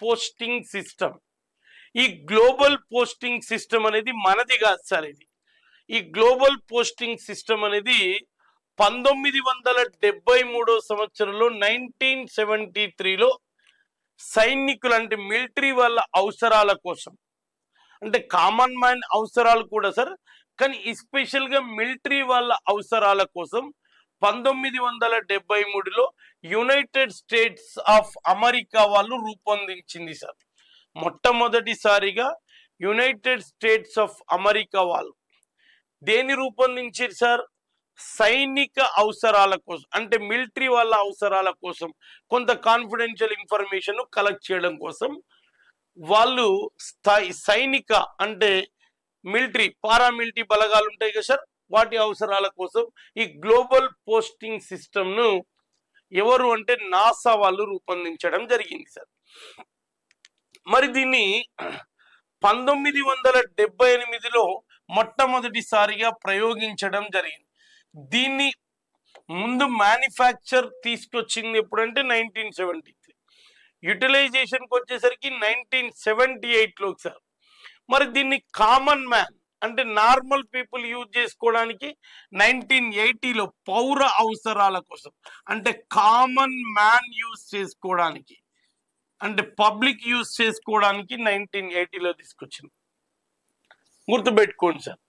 Posting system. ఈ global posting system అనేది మనది కాదు సార్. ఈ గ్లోబల్ పోస్టింగ్ సిస్టమ్ అనేది 1973 సంవత్సరంలో 1973లో సైనికులు అంటే మిలిటరీ వాళ్ళ అవసరాల కోసం, అంటే కామన్ మ్యాన్ అవసరాలు కూడా సార్, కానీ ఎస్పెషల్గా మిలిటరీ వాళ్ళ అవసరాల కోసం 1973లో యునైటెడ్ స్టేట్స్ ఆఫ్ అమెరికా వాళ్ళు రూపొందించింది సార్. మొట్టమొదటిసారిగా యునైటెడ్ స్టేట్స్ ఆఫ్ అమెరికా వాళ్ళు దేని రూపొందించారు సార్? సైనిక అవసరాల కోసం, అంటే మిలిటరీ వాళ్ళ అవసరాల కోసం, కొంత కాన్ఫిడెన్షియల్ ఇన్ఫర్మేషన్ కలెక్ట్ చేయడం కోసం వాళ్ళు సైనిక అంటే మిలిటరీ పారామిలిటరీ బలగాలు ఉంటాయి కదా సార్, వాటి అవసరాల కోసం ఈ గ్లోబల్ పోస్టింగ్ సిస్టమ్ను ఎవరు అంటే నాసా వాళ్ళు రూపొందించడం జరిగింది సార్. మరి దీన్ని 1978లో మొట్టమొదటిసారిగా ప్రయోగించడం జరిగింది. దీన్ని ముందు మ్యానుఫ్యాక్చర్ తీసుకొచ్చింది ఎప్పుడంటే 1973, యూటిలైజేషన్కి వచ్చేసరికి 1978లో సార్. మరి దీన్ని కామన్ మ్యాన్ అంటే నార్మల్ పీపుల్ యూజ్ చేసుకోవడానికి 1980లో పౌర అవసరాల కోసం, అంటే కామన్ మ్యాన్ యూజ్ చేసుకోవడానికి, అంటే పబ్లిక్ యూజ్ చేసుకోవడానికి 1980లో తీసుకొచ్చింది. గుర్తుపెట్టుకోండి సార్,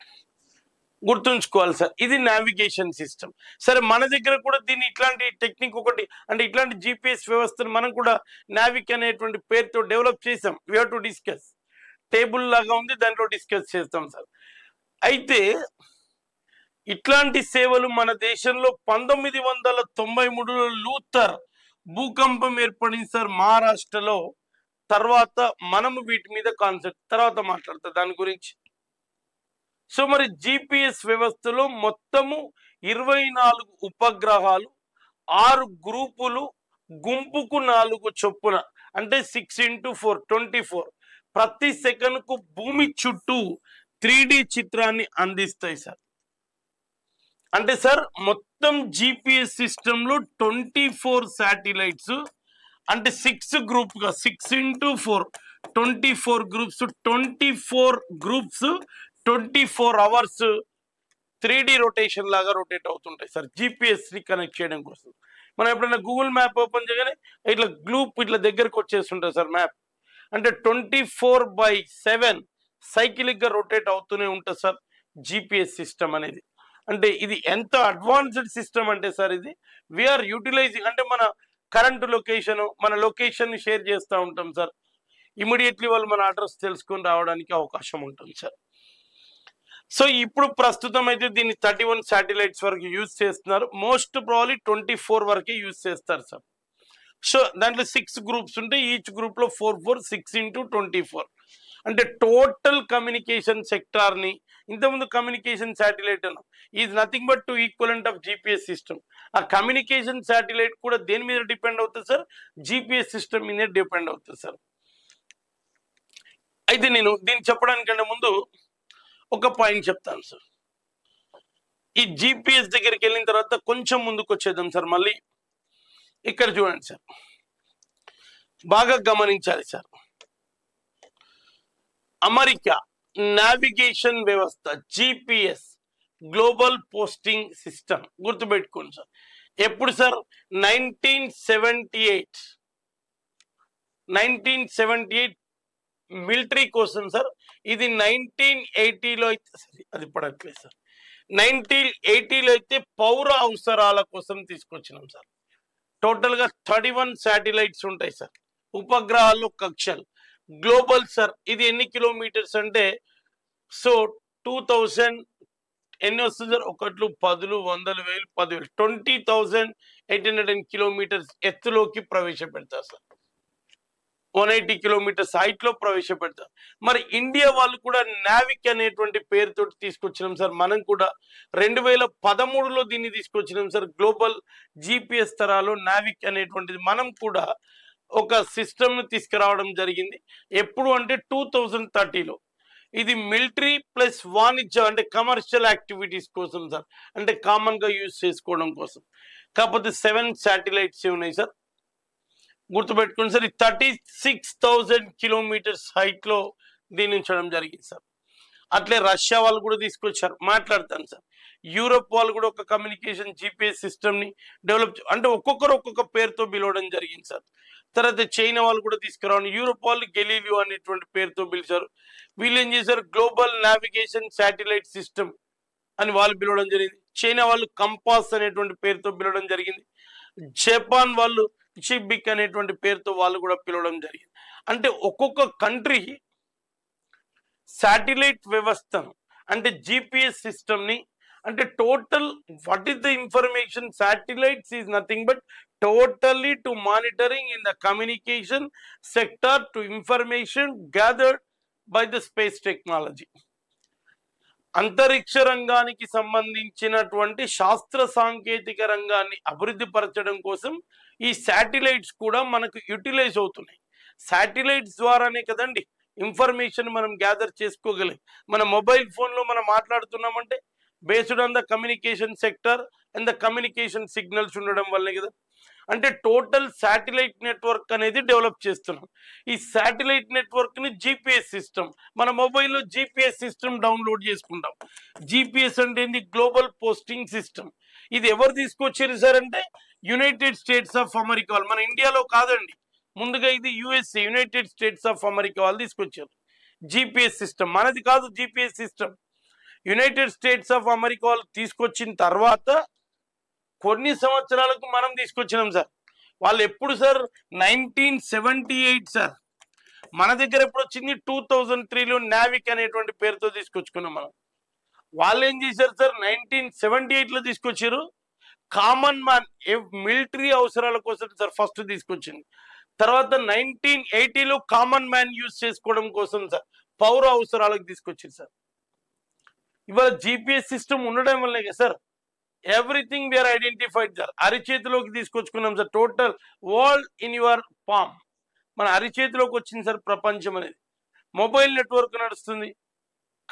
గుర్తుంచుకోవాలి సార్. ఇది నావిగేషన్ సిస్టమ్. సరే, మన దగ్గర కూడా దీన్ని ఇట్లాంటి టెక్నిక్ ఒకటి, అంటే ఇట్లాంటి జిపిఎస్ వ్యవస్థను మనం కూడా నావిక్ అనేటువంటి పేరుతో డెవలప్ చేసాం. We have to discuss. Table లాగా ఉంది, దాంట్లో డిస్కస్ చేస్తాం సార్. అయితే ఇట్లాంటి సేవలు మన దేశంలో 1993లో లూథర్ భూకంపం ఏర్పడింది సార్ మహారాష్ట్రలో. తర్వాత మనము వీటి మీద కాన్సెప్ట్ తర్వాత మాట్లాడతాం దాని గురించి. సో మరి జిపిఎస్ వ్యవస్థలో మొత్తము 24 ఉపగ్రహాలు, 6 గ్రూపులు, గుంపుకు 4 చొప్పున, అంటే 6x4 24 ప్రతి సెకండ్కు భూమి చుట్టూ 3D చిత్రాన్ని అందిస్తాయి సార్. అంటే సార్ మొత్తం జిపిఎస్ సిస్టంలో 24 శాటిలైట్స్, అంటే 6 గ్రూప్గా 6x4 24 groups, 24 groups 24 hours 3D rotation లాగా రొటేట్ అవుతుంటాయి సార్ జిపిఎస్ని కనెక్ట్ చేయడం కోసం. మనం ఎప్పుడైనా గూగుల్ మ్యాప్ ఓపెన్ చేయగానే ఇట్లా గ్రూప్ ఇట్లా దగ్గరకు వచ్చేస్తుంటుంది సార్ మ్యాప్. అంటే 24/7 సైకిలిక్గా రొటేట్ అవుతూనే ఉంటుంది సార్ జిపిఎస్ సిస్టమ్ అనేది. అంటే ఇది ఎంత అడ్వాన్స్డ్ సిస్టమ్ అంటే సార్ ఇది వీఆర్ యూటిలైజింగ్, అంటే మన కరెంట్ లొకేషన్, మన లొకేషన్ షేర్ చేస్తూ ఉంటాం సార్. ఇమీడియట్లీ వాళ్ళు మన అడ్రస్ తెలుసుకొని రావడానికి అవకాశం ఉంటుంది సార్. సో ఇప్పుడు ప్రస్తుతం అయితే దీన్ని 31 శాటిలైట్స్ వరకు యూజ్ చేస్తున్నారు. మోస్ట్ ప్రాబ్లీ 24 వరకే యూజ్ చేస్తారు సార్. సో దాంట్లో 6 గ్రూప్స్ ఉంటాయి, ఈచ్ గ్రూప్లో 4 6x24, అంటే టోటల్ కమ్యూనికేషన్ సెక్టార్ని, ఇంతకుముందు కమ్యూనికేషన్ శాటిలైట్ అన్నాం, is nothing but to equivalent of GPS system. ఆ కమ్యూనికేషన్ శాటిలైట్ కూడా దేని మీద డిపెండ్ అవుతుంది సార్? జిపిఎస్ సిస్టమ్ మీదే డిపెండ్ అవుతుంది సార్. అయితే నేను దీన్ని చెప్పడానికంటే ముందు ఒక పాయింట్ చెప్తాను సార్. ఈ జిపిఎస్ దగ్గరికి వెళ్ళిన తర్వాత కొంచెం ముందుకు వచ్చేద్దాం సార్. మళ్ళీ ఇక్కడ చూడండి సార్, బాగా గమనించాలి సార్. అమెరికా నావిగేషన్ వ్యవస్థ జిపిఎస్ గ్లోబల్ పోస్టింగ్ సిస్టమ్ గుర్తుపెట్టుకోండి సార్. ఎప్పుడు సార్? 1978 మిలిటరీ కోసం సార్. ఇది 1980లో అయితే అది పడట్లేదు సార్. 1980లో అయితే పౌర అవసరాల కోసం తీసుకొచ్చినాం సార్. టోటల్గా 31 శాటిలైట్స్ ఉంటాయి సార్, ఉపగ్రహాలు, కక్షలు. గ్లోబల్ సార్ ఇది ఎన్ని కిలోమీటర్స్ అంటే సో 2000 ఎన్ని వస్తుంది సార్? 1 10 100 1000 10,000 20,800 కిలోమీటర్స్ ఎత్తులోకి ప్రవేశపెడతారు సార్. 180 కిలోమీటర్స్ హైట్ లో ప్రవేశపెడతారు. మరి ఇండియా వాళ్ళు కూడా నావిక్ అనేటువంటి పేరుతో తీసుకొచ్చినాం సార్. మనం కూడా 2013లో దీన్ని తీసుకొచ్చినాం సార్. గ్లోబల్ జిపిఎస్ తరాలో నావిక్ అనేటువంటిది మనం కూడా ఒక సిస్టమ్ను తీసుకురావడం జరిగింది. ఎప్పుడు అంటే 2030లో. ఇది మిలిటరీ ప్లస్ వాణిజ్య అంటే కమర్షియల్ యాక్టివిటీస్ కోసం సార్, అంటే కామన్గా యూజ్ చేసుకోవడం కోసం. కాకపోతే 7 శాటిలైట్స్ ఉన్నాయి సార్. గుర్తుపెట్టుకోండి సార్. 36,000 కిలోమీటర్స్ హైట్ లో దీన్ని ఉంచడం జరిగింది సార్. అట్లే రష్యా వాళ్ళు కూడా తీసుకొచ్చారు, మాట్లాడతాను సార్. యూరోప్ వాళ్ళు కూడా ఒక కమ్యూనికేషన్ జీపీఎస్ సిస్టమ్ ని డెవలప్, అంటే ఒక్కొక్కరు ఒక్కొక్క పేరుతో పిలవడం జరిగింది సార్. తర్వాత చైనా వాళ్ళు కూడా తీసుకురావడం, యూరోప్ వాళ్ళు గెలీలియో అనేటువంటి పేరుతో పిలిచారు. వీళ్ళు ఏం చేశారు, గ్లోబల్ నావిగేషన్ శాటిలైట్ సిస్టమ్ అని వాళ్ళు పిలవడం జరిగింది. చైనా వాళ్ళు కంపాస్ అనేటువంటి పేరుతో పిలవడం జరిగింది. జపాన్ వాళ్ళు షిబిక్ అనేటువంటి పేరుతో వాళ్ళు కూడా పిలవడం జరిగింది. అంటే ఒక్కొక్క కంట్రీ శాటిలైట్ వ్యవస్థను, అంటే జిపిఎస్ సిస్టమ్ ని, అంటే total what is the information, satellites is nothing but totally to monitoring in the communication sector to information gathered by the space technology. అంతరిక్ష రంగానికి సంబంధించినటువంటి శాస్త్ర సాంకేతిక రంగాన్ని అభివృద్ధి పరచడం కోసం ఈ శాటిలైట్స్ కూడా మనకు యూటిలైజ్ అవుతున్నాయి. శాటిలైట్స్ ద్వారానే కదండి ఇన్ఫర్మేషన్ మనం గ్యాదర్ చేసుకోగలం. మన మొబైల్ ఫోన్లో మనం మాట్లాడుతున్నామంటే based on the communication sector and the communication signals ఉండడం వల్లే కదా. అంటే టోటల్ శాటిలైట్ నెట్వర్క్ అనేది డెవలప్ చేస్తున్నాం. ఈ శాటిలైట్ నెట్వర్క్ ని జిపిఎస్ సిస్టమ్, మన మొబైల్లో జిపిఎస్ సిస్టమ్ డౌన్లోడ్ చేసుకుంటాం. జిపిఎస్ అంటే ఏంది, గ్లోబల్ పోస్టింగ్ సిస్టమ్. ఇది ఎవరు తీసుకొచ్చారు సార్ అంటే యునైటెడ్ స్టేట్స్ ఆఫ్ అమెరికా వాళ్ళు, మన ఇండియాలో కాదండి. ముందుగా ఇది USA, United states of America వాళ్ళు తీసుకొచ్చారు జిపిఎస్ సిస్టమ్. మనది కాదు GPS system, United states of America వాళ్ళు తీసుకొచ్చిన తర్వాత కొన్ని సంవత్సరాలకు మనం తీసుకొచ్చినాం సార్. వాళ్ళు ఎప్పుడు సార్, 1978 సార్. మన దగ్గర ఎప్పుడు వచ్చింది, 2003లో నావిక్ అనేటువంటి పేరుతో తీసుకొచ్చుకున్నాం మనం. వాళ్ళు ఏం చేశారు సార్, 1978లో తీసుకొచ్చారు. కామన్ మ్యాన్ మిలిటరీ అవసరాల కోసం సార్ ఫస్ట్ తీసుకొచ్చింది. తర్వాత 1980లో కామన్ మ్యాన్ యూజ్ చేసుకోవడం కోసం సార్ పౌర అవసరాలకు తీసుకొచ్చింది సార్. ఇవాళ జిపిఎస్ సిస్టమ్ ఉండడం వల్లే కదా sir everything we are identified sir. అరిచేతిలోకి తీసుకొచ్చుకున్నాం sir. Total world in your palm, మన అరిచేతిలోకి వచ్చింది సార్ ప్రపంచం అనేది. మొబైల్ నెట్వర్క్ నడుస్తుంది.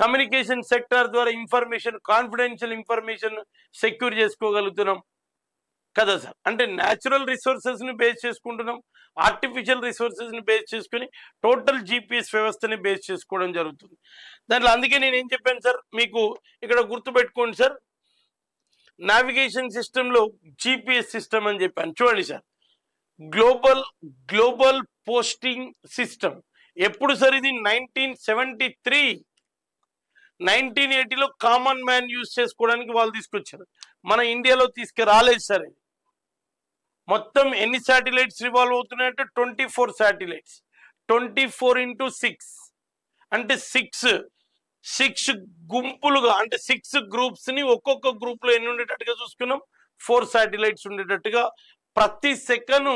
కమ్యూనికేషన్ సెక్టర్ ద్వారా ఇన్ఫర్మేషన్, కాన్ఫిడెన్షియల్ ఇన్ఫర్మేషన్ సెక్యూర్ చేసుకోగలుగుతున్నాం కదా సార్. అంటే న్యాచురల్ రిసోర్సెస్ ని బేస్ చేసుకుంటున్నాం, ఆర్టిఫిషియల్ రిసోర్సెస్ ని బేస్ చేసుకుని టోటల్ జిపిఎస్ వ్యవస్థని బేస్ చేసుకోవడం జరుగుతుంది దాంట్లో. అందుకే నేను ఏం చెప్పాను సార్, మీకు ఇక్కడ గుర్తుపెట్టుకోండి సార్, నావిగేషన్ సిస్టమ్ లో జిపిఎస్ సిస్టమ్ అని చెప్పాను. చూడండి సార్, గ్లోబల్ పోస్టింగ్ సిస్టమ్ ఎప్పుడు సార్, ఇది 1973. 1980లో కామన్ మ్యాన్ యూజ్ చేసుకోవడానికి వాళ్ళు తీసుకొచ్చారు. మన ఇండియాలో తీసుకురాలేదు సార్. ఇది మొత్తం ఎన్ని శాటిలైట్స్ రివాల్వ్ అవుతున్నాయంటే 24 శాటిలైట్స్, 24x6 అంటే 6 గుంపులుగా, అంటే 6 గ్రూప్స్ ని ఒక్కొక్క గ్రూప్ లో ఎన్ని ఉండేటట్టుగా చూసుకున్నాం, 4 శాటిలైట్స్ ఉండేటట్టుగా. ప్రతి సెకండ్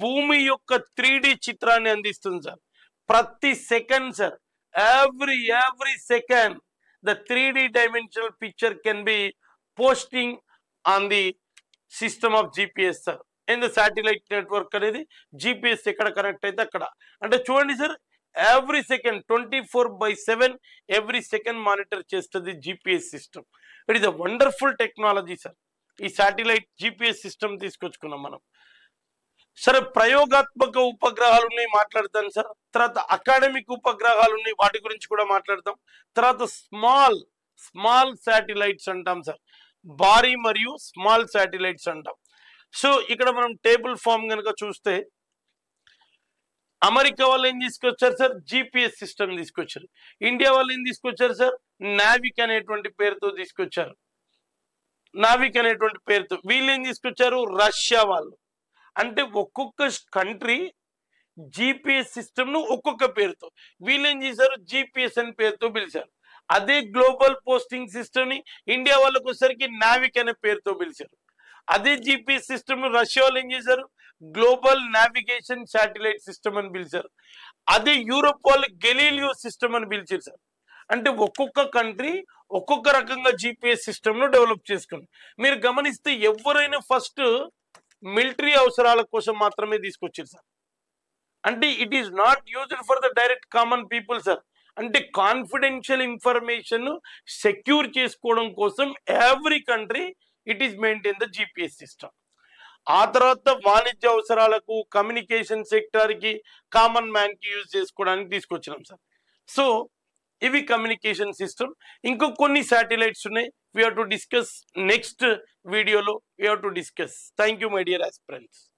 భూమి యొక్క 3D చిత్రాన్ని అందిస్తుంది సార్. ప్రతి second sir, every second the 3D dimensional picture can be posting on the system of GPS sir. In the satellite network అనేది GPS ఎక్కడ కనెక్ట్ అయితే అక్కడ. అంటే చూడండి sir, every second 24/7 every second monitor చేస్తుంది GPS system. It is a wonderful technology sir. ఈ satellite GPS system తీసుకొచ్చుకున్నాం మనం. సరే, ప్రయోగాత్మక ఉపగ్రహాలు ఉన్నాయి, మాట్లాడతాను సార్. తర్వాత అకాడమిక్ ఉపగ్రహాలు ఉన్నాయి, వాటి గురించి కూడా మాట్లాడతాం. తర్వాత స్మాల్ శాటిలైట్స్ అంటాం సార్, భారీ మరియు స్మాల్ శాటిలైట్స్ అంటాం. సో ఇక్కడ మనం టేబుల్ ఫామ్ కనుక చూస్తే, అమెరికా వాళ్ళు ఏం తీసుకొచ్చారు సార్, జిపిఎస్ సిస్టమ్ తీసుకొచ్చారు. ఇండియా వాళ్ళు ఏం తీసుకొచ్చారు సార్, నావిక్ అనేటువంటి పేరుతో తీసుకొచ్చారు. నావిక్ అనేటువంటి పేరుతో వీళ్ళు ఏం తీసుకొచ్చారు, రష్యా వాళ్ళు. అంటే ఒక్కొక్క కంట్రీ జిపిఎస్ సిస్టమ్ ను ఒక్కొక్క పేరుతో, వీళ్ళు ఏం చేశారు, జిపిఎస్ అని పేరుతో పిలిచారు. అదే గ్లోబల్ పోస్టింగ్ సిస్టమ్ ని ఇండియా వాళ్ళకి వచ్చేసరికి నావిక్ అనే పేరుతో పిలిచారు. అదే జిపిఎస్ సిస్టమ్ ను రష్యా వాళ్ళు ఏం చేశారు, గ్లోబల్ నావిగేషన్ శాటిలైట్ సిస్టమ్ అని పిలిచారు. అదే యూరోప్ వాళ్ళు గెలీలియో సిస్టమ్ అని పిలిచారు సార్. అంటే ఒక్కొక్క కంట్రీ ఒక్కొక్క రకంగా జిపిఎస్ సిస్టమ్ ను డెవలప్ చేసుకుంది. మీరు గమనిస్తే ఎవరైనా ఫస్ట్ మిలిటరీ అవసరాల కోసం మాత్రమే తీసుకొచ్చారు సార్. అంటే it is not used for the direct common people sir. అంటే కాన్ఫిడెన్షియల్ ఇన్ఫర్మేషన్ సెక్యూర్ చేసుకోవడం కోసం every country it is maintain the GPS system. ఆ తర్వాత వాణిజ్య అవసరాలకు, కమ్యూనికేషన్ సెక్టార్కి, కామన్ మ్యాన్కి యూజ్ చేసుకోవడానికి తీసుకొచ్చినాం సార్. సో ఇవి కమ్యూనికేషన్ సిస్టమ్. ఇంకో కొన్ని శాటిలైట్స్ ఉన్నాయి. We have to discuss next వీడియోలో. We have to discuss. Thank you my dear aspirants.